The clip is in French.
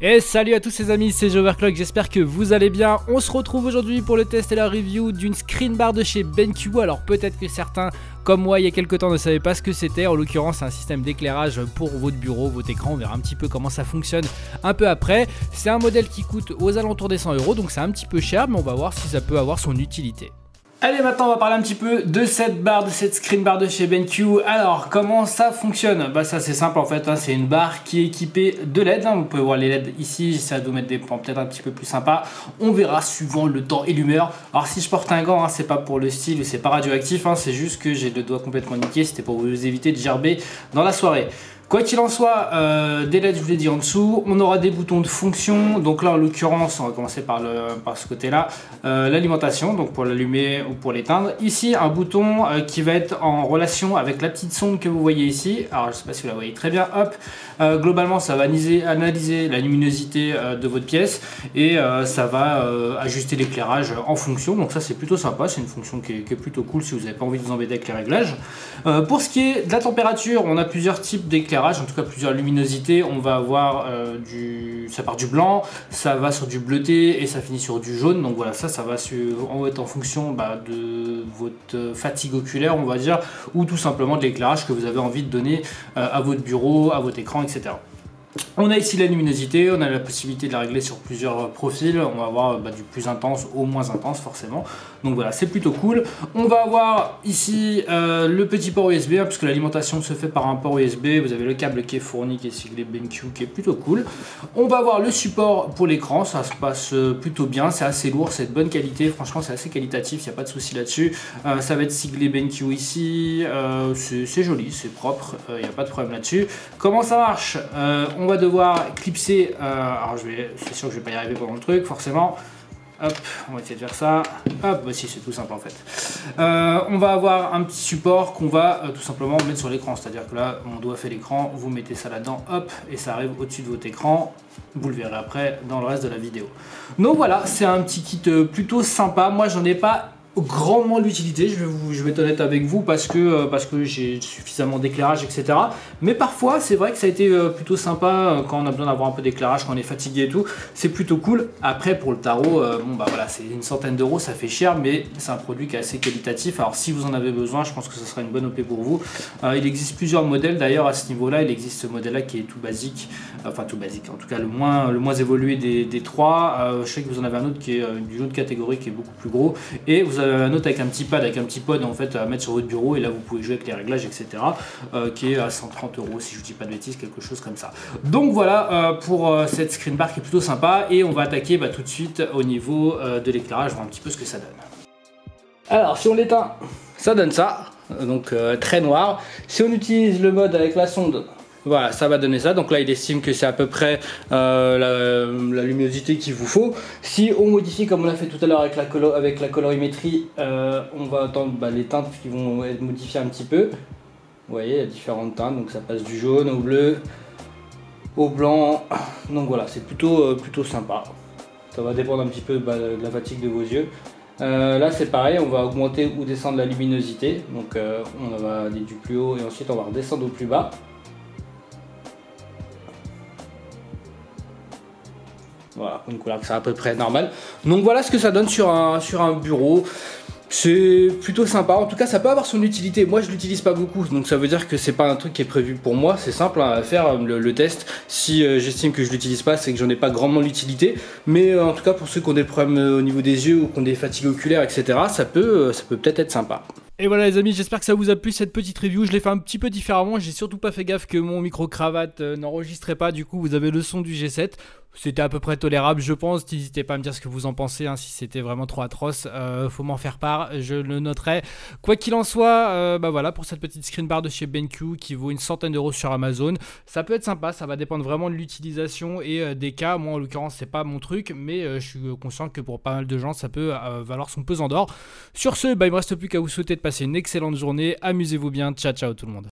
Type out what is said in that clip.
Et salut à tous les amis, c'est Overclock, j'espère que vous allez bien. On se retrouve aujourd'hui pour le test et la review d'une screen bar de chez BenQ. Alors peut-être que certains, comme moi il y a quelques temps, ne savaient pas ce que c'était. En l'occurrence c'est un système d'éclairage pour votre bureau, votre écran. On verra un petit peu comment ça fonctionne un peu après. C'est un modèle qui coûte aux alentours des 100 €, donc c'est un petit peu cher, mais on va voir si ça peut avoir son utilité. Allez, maintenant on va parler un petit peu de cette barre, de cette screen bar de chez BenQ. Alors comment ça fonctionne? Bah ça c'est simple en fait, hein. C'est une barre qui est équipée de LED, hein. Vous pouvez voir les LED ici, j'essaie de vous mettre des plans peut-être un petit peu plus sympas. On verra suivant le temps et l'humeur. Alors si je porte un gant, hein, c'est pas pour le style, c'est pas radioactif, hein. C'est juste que j'ai le doigt complètement niqué, c'était pour vous éviter de gerber dans la soirée. Quoi qu'il en soit, des LED, je vous l'ai dit en dessous, on aura des boutons de fonction. Donc là, en l'occurrence, on va commencer par ce côté-là, l'alimentation, donc pour l'allumer ou pour l'éteindre. Ici, un bouton qui va être en relation avec la petite sonde que vous voyez ici. Alors, je ne sais pas si vous la voyez très bien. Hop, globalement, ça va analyser la luminosité de votre pièce et ça va ajuster l'éclairage en fonction. Donc ça, c'est plutôt sympa. C'est une fonction qui est plutôt cool si vous n'avez pas envie de vous embêter avec les réglages. Pour ce qui est de la température, on a plusieurs types d'éclairage. En tout cas plusieurs luminosités. On va avoir ça part du blanc, ça va sur du bleuté et ça finit sur du jaune. Donc voilà, ça va être en fonction de votre fatigue oculaire, on va dire, ou tout simplement de l'éclairage que vous avez envie de donner à votre bureau, à votre écran, etc. On a ici la luminosité, on a la possibilité de la régler sur plusieurs profils. On va avoir du plus intense au moins intense forcément. Donc voilà, c'est plutôt cool. On va avoir ici le petit port USB, hein, puisque l'alimentation se fait par un port USB. Vous avez le câble qui est fourni, qui est siglé BenQ, qui est plutôt cool. On va avoir le support pour l'écran, ça se passe plutôt bien. C'est assez lourd, c'est de bonne qualité. Franchement, c'est assez qualitatif, il n'y a pas de souci là-dessus. Ça va être siglé BenQ ici. C'est joli, c'est propre, il n'y a pas de problème là-dessus. Comment ça marche? On va devoir clipser, alors c'est sûr que je vais pas y arriver pendant le truc forcément. Hop, on va essayer de faire ça. Hop, bah si, c'est tout simple en fait. On va avoir un petit support qu'on va tout simplement mettre sur l'écran. C'est-à-dire que là, mon doigt fait l'écran, vous mettez ça là-dedans, hop, et ça arrive au-dessus de votre écran. Vous le verrez après dans le reste de la vidéo. Donc voilà, c'est un petit kit plutôt sympa. Moi, j'en ai pas grandement l'utilité, je vais être honnête avec vous, parce que j'ai suffisamment d'éclairage, etc. Mais parfois c'est vrai que ça a été plutôt sympa quand on a besoin d'avoir un peu d'éclairage, quand on est fatigué et tout, c'est plutôt cool. Après pour le tarot, bon bah voilà, c'est une centaine d'euros, ça fait cher, mais c'est un produit qui est assez qualitatif. Alors si vous en avez besoin, je pense que ce sera une bonne OP pour vous. Il existe plusieurs modèles d'ailleurs à ce niveau là. Il existe ce modèle là qui est tout basique, enfin tout basique, en tout cas le moins évolué des trois. Je sais que vous en avez un autre qui est d'une autre catégorie, qui est beaucoup plus gros, et vous avez un autre avec un petit pad, avec un petit pod en fait à mettre sur votre bureau, et là vous pouvez jouer avec les réglages, etc. Qui est à 130 € si je dis pas de bêtises, quelque chose comme ça. Donc voilà pour cette screen bar qui est plutôt sympa, et on va attaquer tout de suite au niveau de l'éclairage, voir un petit peu ce que ça donne. Alors si on l'éteint, ça donne ça, donc très noir. Si on utilise le mode avec la sonde, voilà, ça va donner ça. Donc là, il estime que c'est à peu près la luminosité qu'il vous faut. Si on modifie comme on l'a fait tout à l'heure avec la colorimétrie, on va attendre les teintes qui vont être modifiées un petit peu. Vous voyez, il y a différentes teintes, donc ça passe du jaune au bleu, au blanc. Donc voilà, c'est plutôt sympa. Ça va dépendre un petit peu de la fatigue de vos yeux. Là c'est pareil, on va augmenter ou descendre la luminosité. Donc on va aller du plus haut et ensuite on va redescendre au plus bas. Voilà, une couleur qui sera à peu près normale. Donc voilà ce que ça donne sur un bureau. C'est plutôt sympa, en tout cas ça peut avoir son utilité. Moi je l'utilise pas beaucoup, donc ça veut dire que c'est pas un truc qui est prévu pour moi. C'est simple à faire le test. Si j'estime que je l'utilise pas, c'est que j'en ai pas grandement l'utilité. Mais en tout cas pour ceux qui ont des problèmes au niveau des yeux ou qui ont des fatigues oculaires, etc., ça peut peut-être être sympa. Et voilà les amis, j'espère que ça vous a plu cette petite review. Je l'ai fait un petit peu différemment, j'ai surtout pas fait gaffe que mon micro-cravate n'enregistrait pas. Du coup vous avez le son du G7. C'était à peu près tolérable je pense. N'hésitez pas à me dire ce que vous en pensez, hein, si c'était vraiment trop atroce. Faut m'en faire part, je le noterai. Quoi qu'il en soit, voilà pour cette petite screen bar de chez BenQ qui vaut une centaine d'euros sur Amazon. Ça peut être sympa, ça va dépendre vraiment de l'utilisation et des cas. Moi en l'occurrence c'est pas mon truc, mais je suis conscient que pour pas mal de gens ça peut valoir son pesant d'or. Sur ce, il me reste plus qu'à vous souhaiter de passer une excellente journée. Amusez-vous bien, ciao ciao tout le monde.